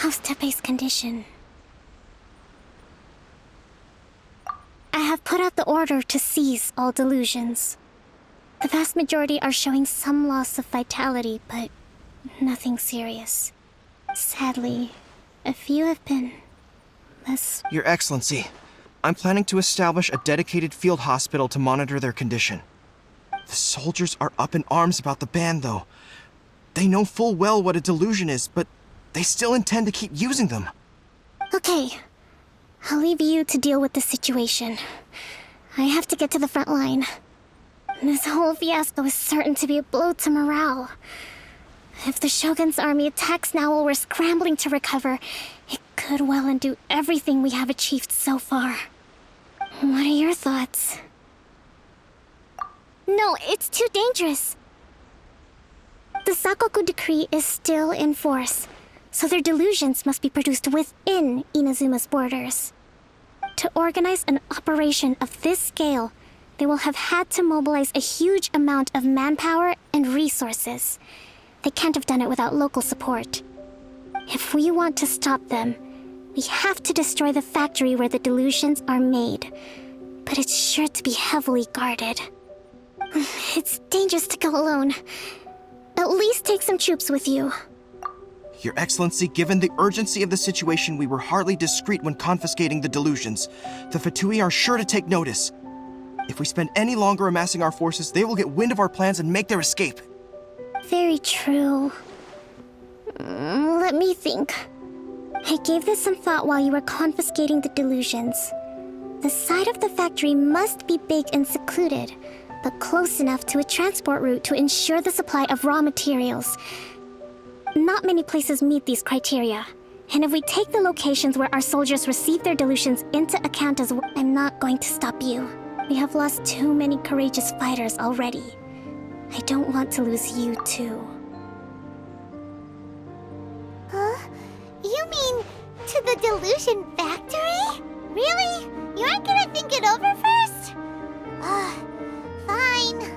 How's Tepe's condition? I have put out the order to seize all delusions. The vast majority are showing some loss of vitality, but nothing serious. Sadly, a few have been less... Your Excellency, I'm planning to establish a dedicated field hospital to monitor their condition. The soldiers are up in arms about the ban, though. They know full well what a delusion is, but they still intend to keep using them. Okay. I'll leave you to deal with the situation. I have to get to the front line. This whole fiasco is certain to be a blow to morale. If the Shogun's army attacks now while we're scrambling to recover, it could well undo everything we have achieved so far. What are your thoughts? No, it's too dangerous. The Sakoku decree is still in force, so their delusions must be produced within Inazuma's borders. To organize an operation of this scale, they will have had to mobilize a huge amount of manpower and resources. They can't have done it without local support. If we want to stop them, we have to destroy the factory where the delusions are made. But it's sure to be heavily guarded. It's dangerous to go alone. At least take some troops with you. Your Excellency, given the urgency of the situation, we were hardly discreet when confiscating the delusions. The Fatui are sure to take notice. If we spend any longer amassing our forces, they will get wind of our plans and make their escape. Very true. Let me think. I gave this some thought while you were confiscating the delusions. The side of the factory must be big and secluded, but close enough to a transport route to ensure the supply of raw materials. Not many places meet these criteria. And if we take the locations where our soldiers receive their delusions into account as well, I'm not going to stop you. We have lost too many courageous fighters already. I don't want to lose you too. Huh? You mean to the delusion factory? Really? You aren't gonna think it over first? Fine.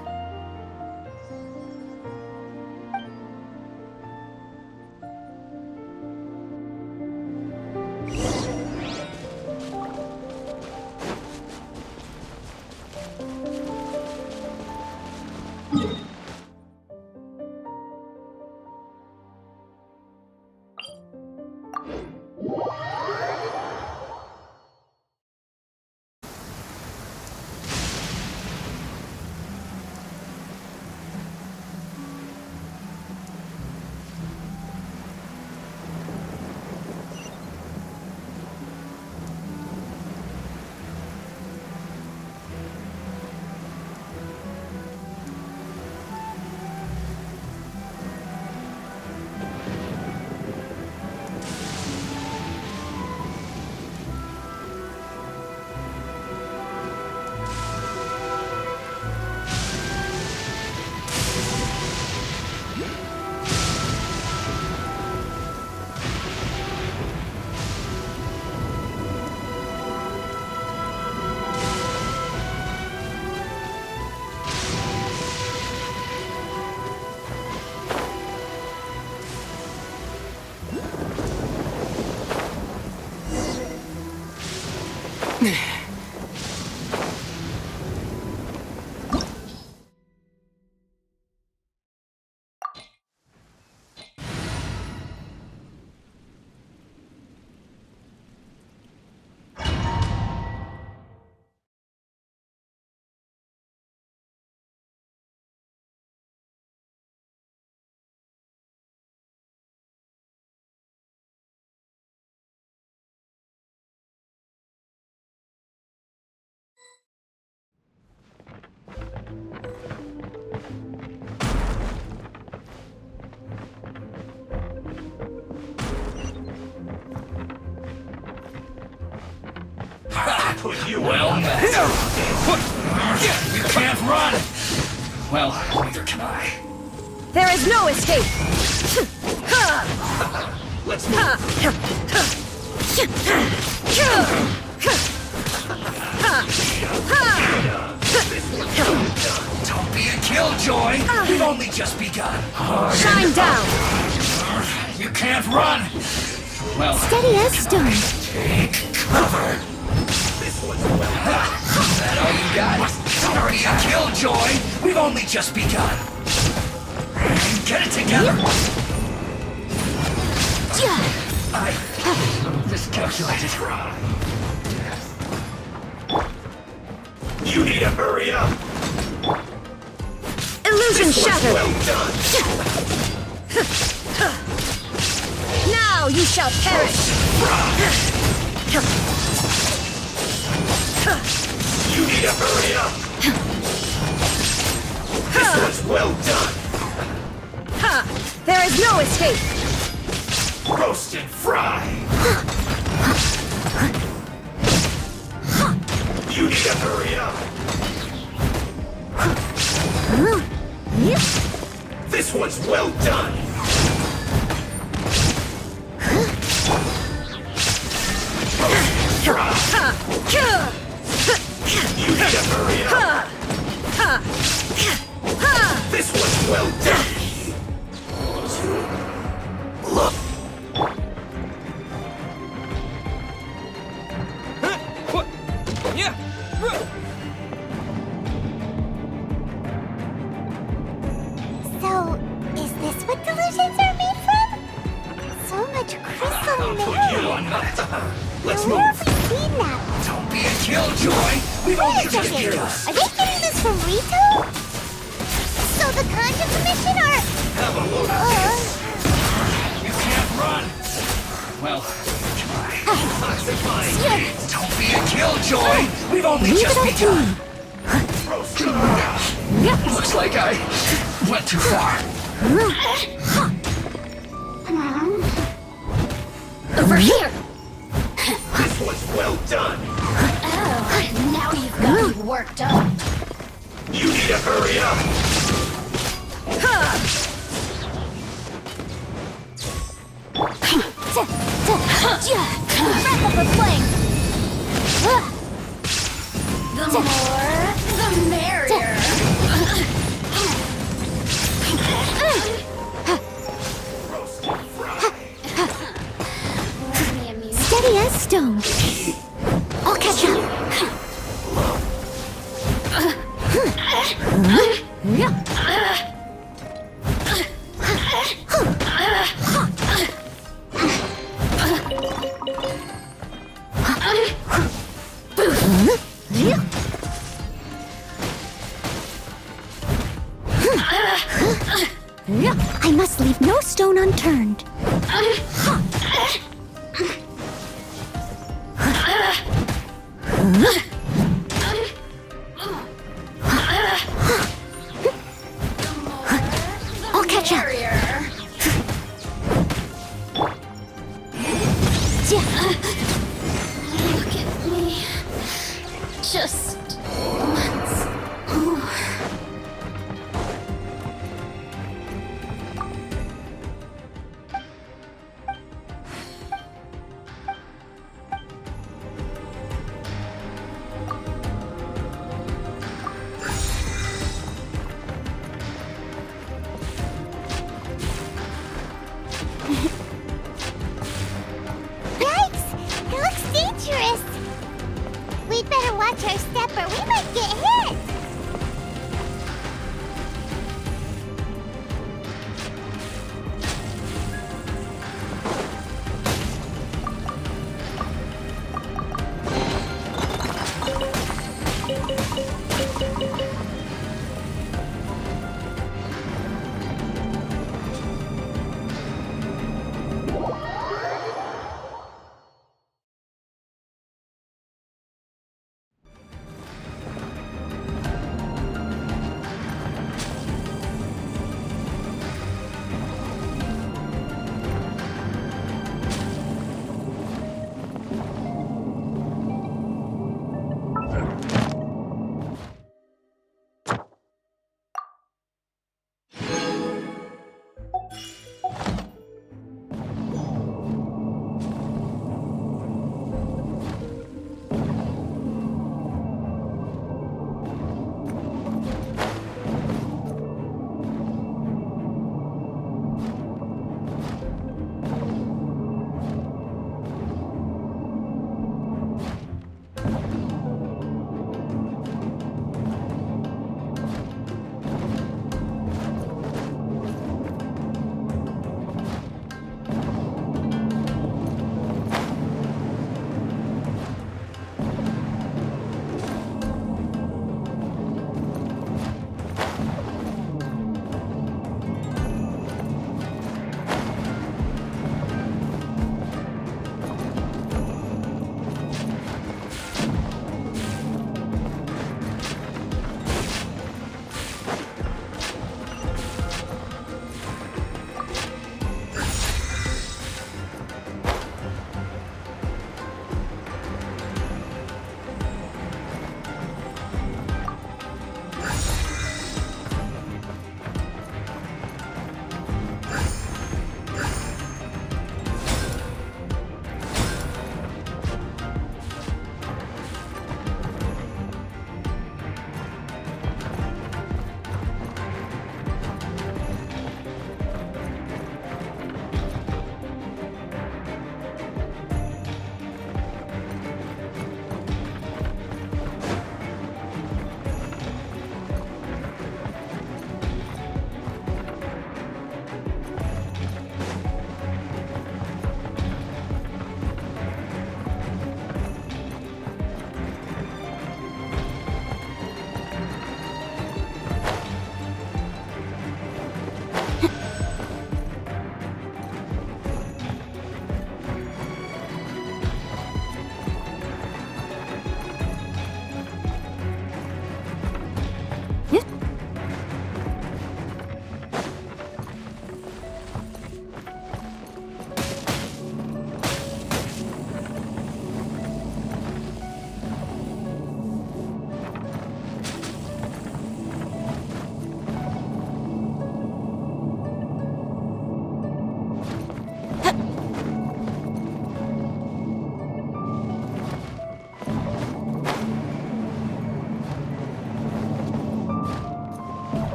Well met. You can't run! Well, neither can I. There is no escape! Let's move. Don't be a killjoy! We've only just begun. Shine down! You can't run! Well, Steady as stone. take cover. That all you got? Already a killjoy? We've only just begun. Get it together. I miscalculated. You need to hurry up. Illusion shattered. Well done. Now you shall perish. You need to hurry up. This was well done. Ha! There is no escape. Roast and fry. You need to hurry up. This one's well done. Roast and fry. You need to hurry up. This one's well done. Look. So, is this what delusions are made from? So much crystal Put you metal. on that. Let's Where move. have we seen that? Don't be a killjoy. We've only Wait a just second. begun. Are they getting this from Rito? So the Concha Commission are... You can't run. Well, try. Don't be a killjoy. We've only Leave just it up to begun. me. Looks like I went too far. Over here. This one's well done. Now you've got me worked up. You need to hurry up. Wrap up a flank. The more, the merrier. Roast and fry. Steady as stone. I'll catch up. I must leave no stone unturned. I'll catch up. Look at me. Just once. Yikes! It looks dangerous. We'd better watch our step or we might get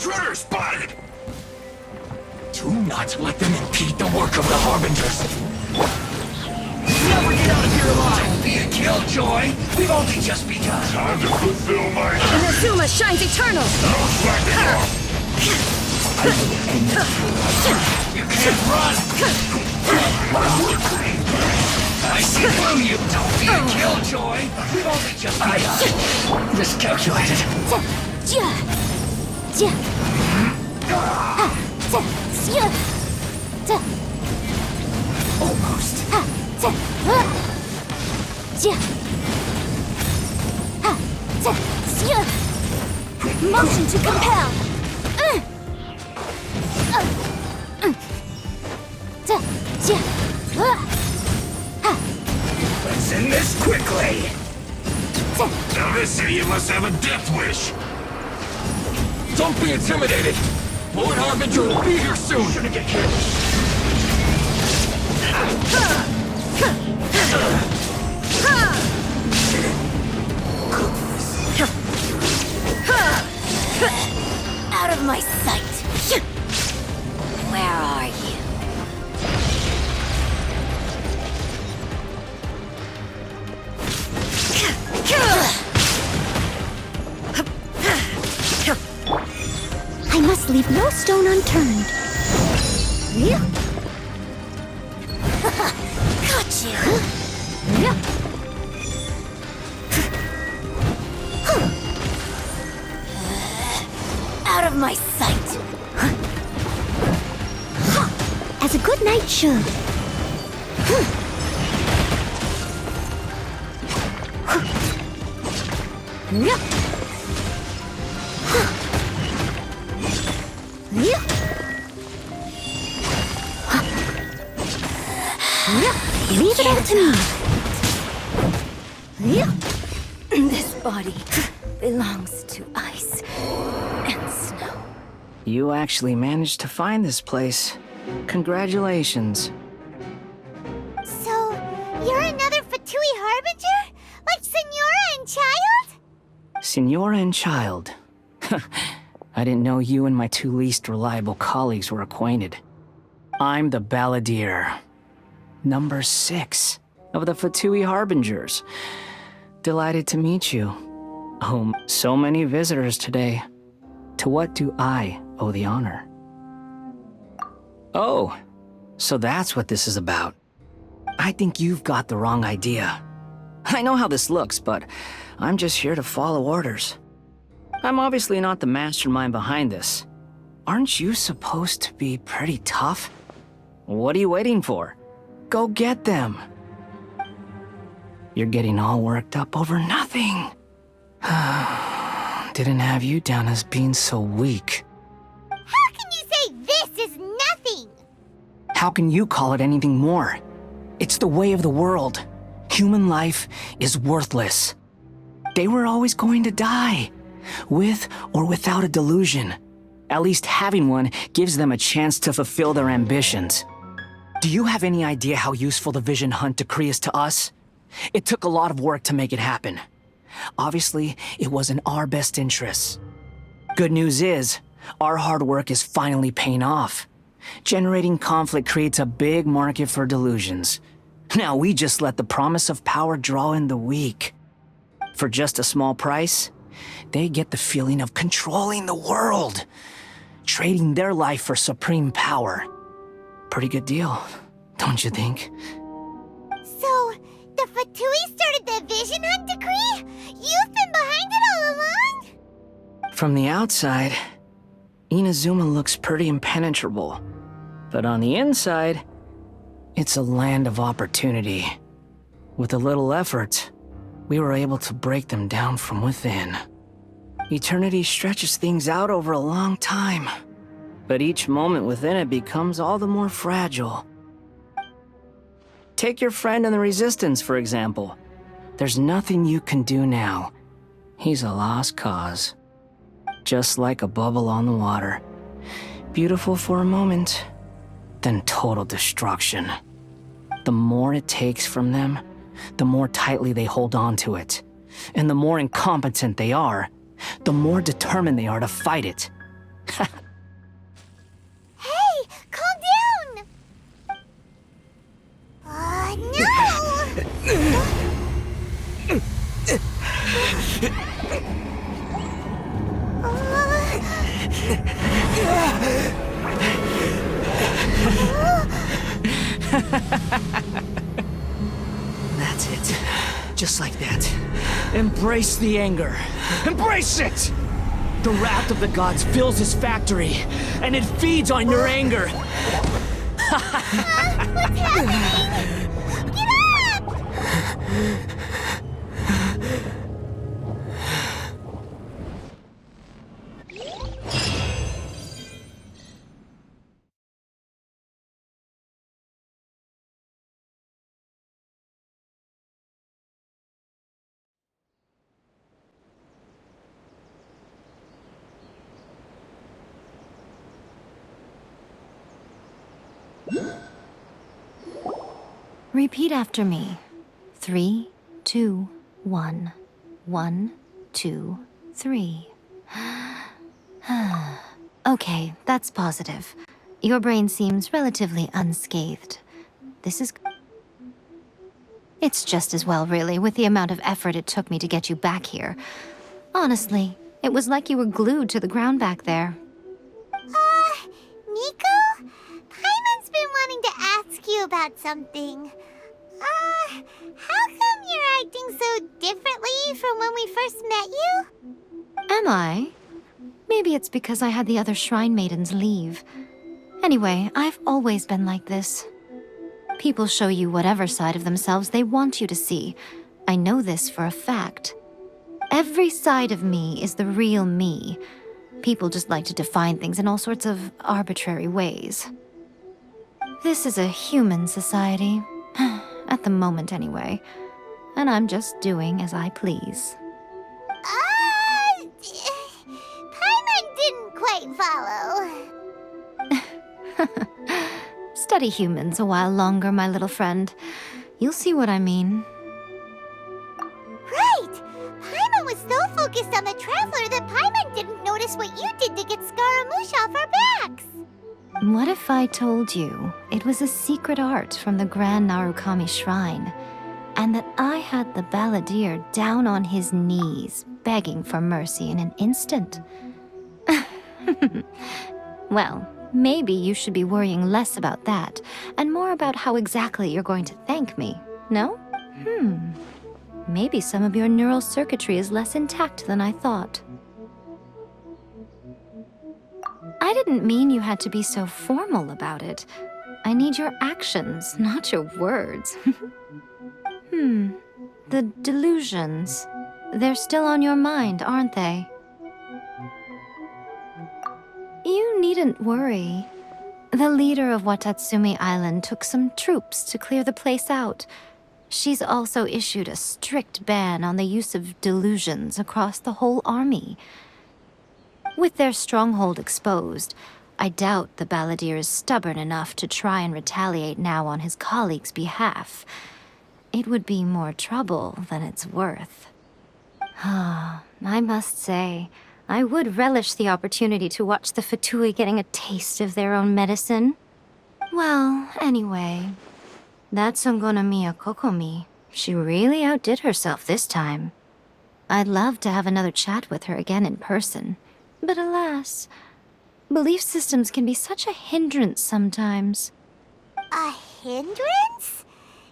Intruder spotted! Do not let them impede the work of the Harbingers. Never get out of here alive! Don't be a killjoy! We've only just begun! Time to fulfill my... Inazuma shines eternal! I'll slack it off! You can't run! I see through you! Don't be a killjoy! We've only just begun! Miscalculated. Almost. Motion to compel. Let's end this quickly! Now this idiot must have a death wish! Don't be intimidated! Lord Harbinger will be here soon! Shouldn't get killed! Out of my sight. Where are you? I must leave no stone unturned. Got you. Out of my sight. As a good knight should. Leave it all to me. This body belongs to ice and snow. You actually managed to find this place. Congratulations. So, you're another Fatui Harbinger? Like Senora and Child? Senora and Child. I didn't know you and my two least reliable colleagues were acquainted. I'm the Balladeer. Number 6 of the Fatui Harbingers. Delighted to meet you. Oh, so many visitors today. To what do I owe the honor? Oh, so that's what this is about. I think you've got the wrong idea. I know how this looks, but I'm just here to follow orders. I'm obviously not the mastermind behind this. Aren't you supposed to be pretty tough? What are you waiting for? Go get them. You're getting all worked up over nothing. Didn't have you down as being so weak. How can you say this is nothing? How can you call it anything more? It's the way of the world. Human life is worthless. They were always going to die, with or without a delusion. At least having one gives them a chance to fulfill their ambitions. Do you have any idea how useful the Vision Hunt decree is to us? It took a lot of work to make it happen. Obviously, it was in our best interests. Good news is, our hard work is finally paying off. Generating conflict creates a big market for delusions. Now we just let the promise of power draw in the weak. For just a small price, they get the feeling of controlling the world, trading their life for supreme power. Pretty good deal, don't you think? So, the Fatui started the Vision Hunt decree? You've been behind it all along? From the outside, Inazuma looks pretty impenetrable. But on the inside, it's a land of opportunity. With a little effort, we were able to break them down from within. Eternity stretches things out over a long time, but each moment within it becomes all the more fragile. Take your friend in the Resistance, for example. There's nothing you can do now. He's a lost cause. Just like a bubble on the water. Beautiful for a moment, then total destruction. The more it takes from them, the more tightly they hold on to it. And the more incompetent they are, the more determined they are to fight it. Hey, calm down! That's it. Just like that. Embrace the anger. Embrace it! The wrath of the gods fills his factory, and it feeds on your anger. What's happening? Get up! Repeat after me. 3, 2, 1. 1, 2, 3. Okay, that's positive. Your brain seems relatively unscathed. This is... It's just as well, really, with the amount of effort it took me to get you back here. Honestly, it was like you were glued to the ground back there. Nico? Paimon's been wanting to ask you about something. How come you're acting so differently from when we first met you? Am I? Maybe it's because I had the other shrine maidens leave. Anyway, I've always been like this. People show you whatever side of themselves they want you to see. I know this for a fact. Every side of me is the real me. People just like to define things in all sorts of arbitrary ways. This is a human society. At the moment, anyway. And I'm just doing as I please. Paimon didn't quite follow. Study humans a while longer, my little friend. You'll see what I mean. Right! Paimon was so focused on the Traveler that Paimon didn't notice what you did to get Scaramouche off our backs. What if I told you it was a secret art from the Grand Narukami Shrine, and that I had the balladeer down on his knees, begging for mercy in an instant? Well, maybe you should be worrying less about that, and more about how exactly you're going to thank me, no? Maybe some of your neural circuitry is less intact than I thought. I didn't mean you had to be so formal about it. I need your actions, not your words. The delusions. They're still on your mind, aren't they? You needn't worry. The leader of Watatsumi Island took some troops to clear the place out. She's also issued a strict ban on the use of delusions across the whole army. With their stronghold exposed, I doubt the balladeer is stubborn enough to try and retaliate now on his colleagues' behalf. It would be more trouble than it's worth. I must say, I would relish the opportunity to watch the fatui getting a taste of their own medicine. Well, anyway, that Sungonamiya Kokomi, she really outdid herself this time. I'd love to have another chat with her again in person. But alas, belief systems can be such a hindrance sometimes. A hindrance?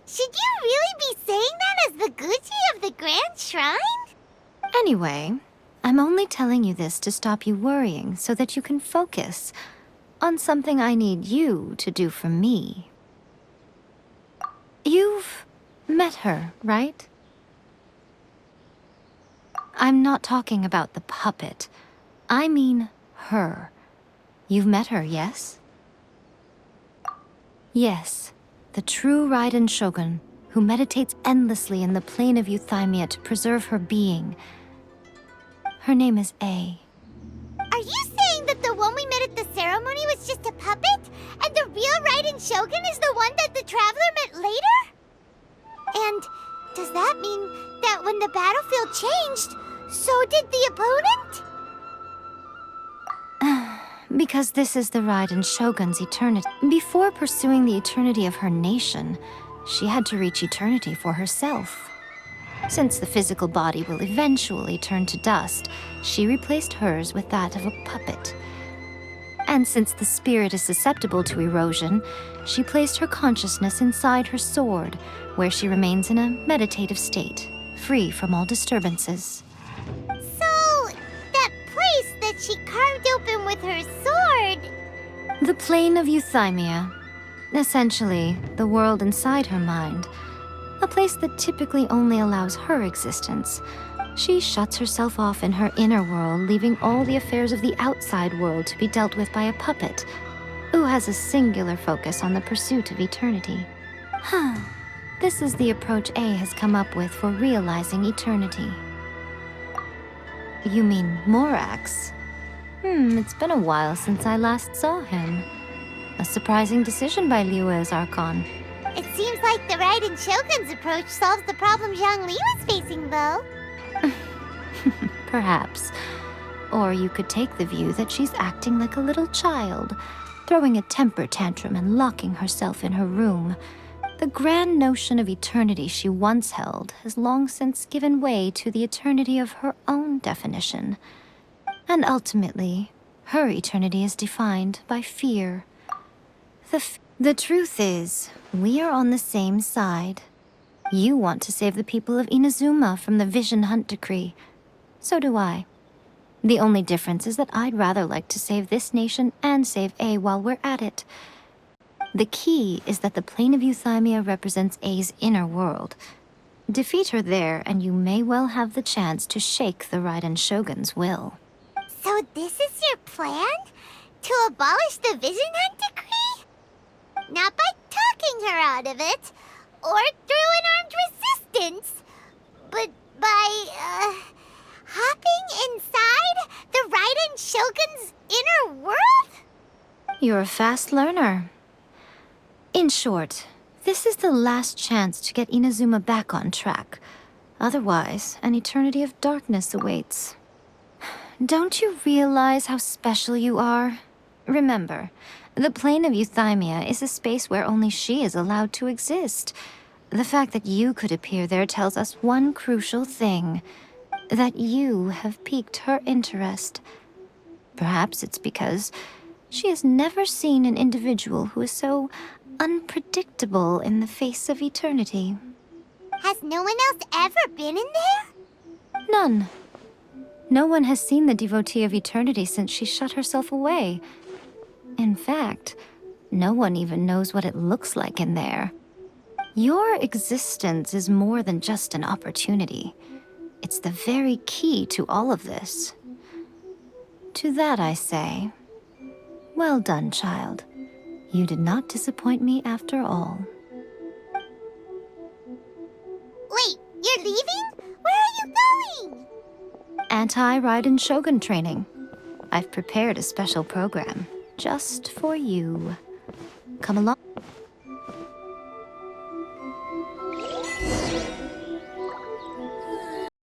Should you really be saying that as the Gucci of the Grand Shrine? Anyway, I'm only telling you this to stop you worrying so that you can focus on something I need you to do for me. You've met her, right? I'm not talking about the puppet. I mean her. You've met her, yes? Yes, the true Raiden Shogun, who meditates endlessly in the plane of Euthymia to preserve her being. Her name is A. Are you saying that the one we met at the ceremony was just a puppet? And the real Raiden Shogun is the one that the Traveler met later? And does that mean that when the battlefield changed, so did the opponent? because this is the Raiden Shogun's eternity. Before pursuing the eternity of her nation, she had to reach eternity for herself. Since the physical body will eventually turn to dust, she replaced hers with that of a puppet. And since the spirit is susceptible to erosion, she placed her consciousness inside her sword, where she remains in a meditative state, free from all disturbances. So, that place that she carved open with her sword... The plane of euthymia. Essentially, the world inside her mind. A place that typically only allows her existence. She shuts herself off in her inner world, leaving all the affairs of the outside world to be dealt with by a puppet, who has a singular focus on the pursuit of eternity. This is the approach A has come up with for realizing eternity. You mean Morax? It's been a while since I last saw him. A surprising decision by Liyue's Archon. It seems like the Raiden Shogun's approach solves the problem Zhongli was facing, though. Perhaps. Or you could take the view that she's acting like a little child, throwing a temper tantrum and locking herself in her room. The grand notion of eternity she once held has long since given way to the eternity of her own definition. And ultimately, her eternity is defined by fear. The truth is, we are on the same side. You want to save the people of Inazuma from the Vision Hunt decree. So do I. The only difference is that I'd rather like to save this nation and save A while we're at it. The key is that the plane of euthymia represents A's inner world. Defeat her there, and you may well have the chance to shake the Raiden Shogun's will. So this is your plan? To abolish the Vision Hunt decree? Not by talking her out of it, or through an armed resistance, but by, hopping inside the Raiden Shogun's inner world? You're a fast learner. In short, this is the last chance to get Inazuma back on track. Otherwise, an eternity of darkness awaits. Don't you realize how special you are? Remember, the plane of euthymia is a space where only she is allowed to exist. The fact that you could appear there tells us one crucial thing. That you have piqued her interest. Perhaps it's because she has never seen an individual who is so unpredictable in the face of eternity. Has no one else ever been in there? None. No one has seen the devotee of eternity since she shut herself away. In fact, no one even knows what it looks like in there. Your existence is more than just an opportunity. It's the very key to all of this. To that I say, well done, child. You did not disappoint me after all. Wait, you're leaving? Where are you going? Anti-Raiden Shogun training. I've prepared a special program just for you. Come along.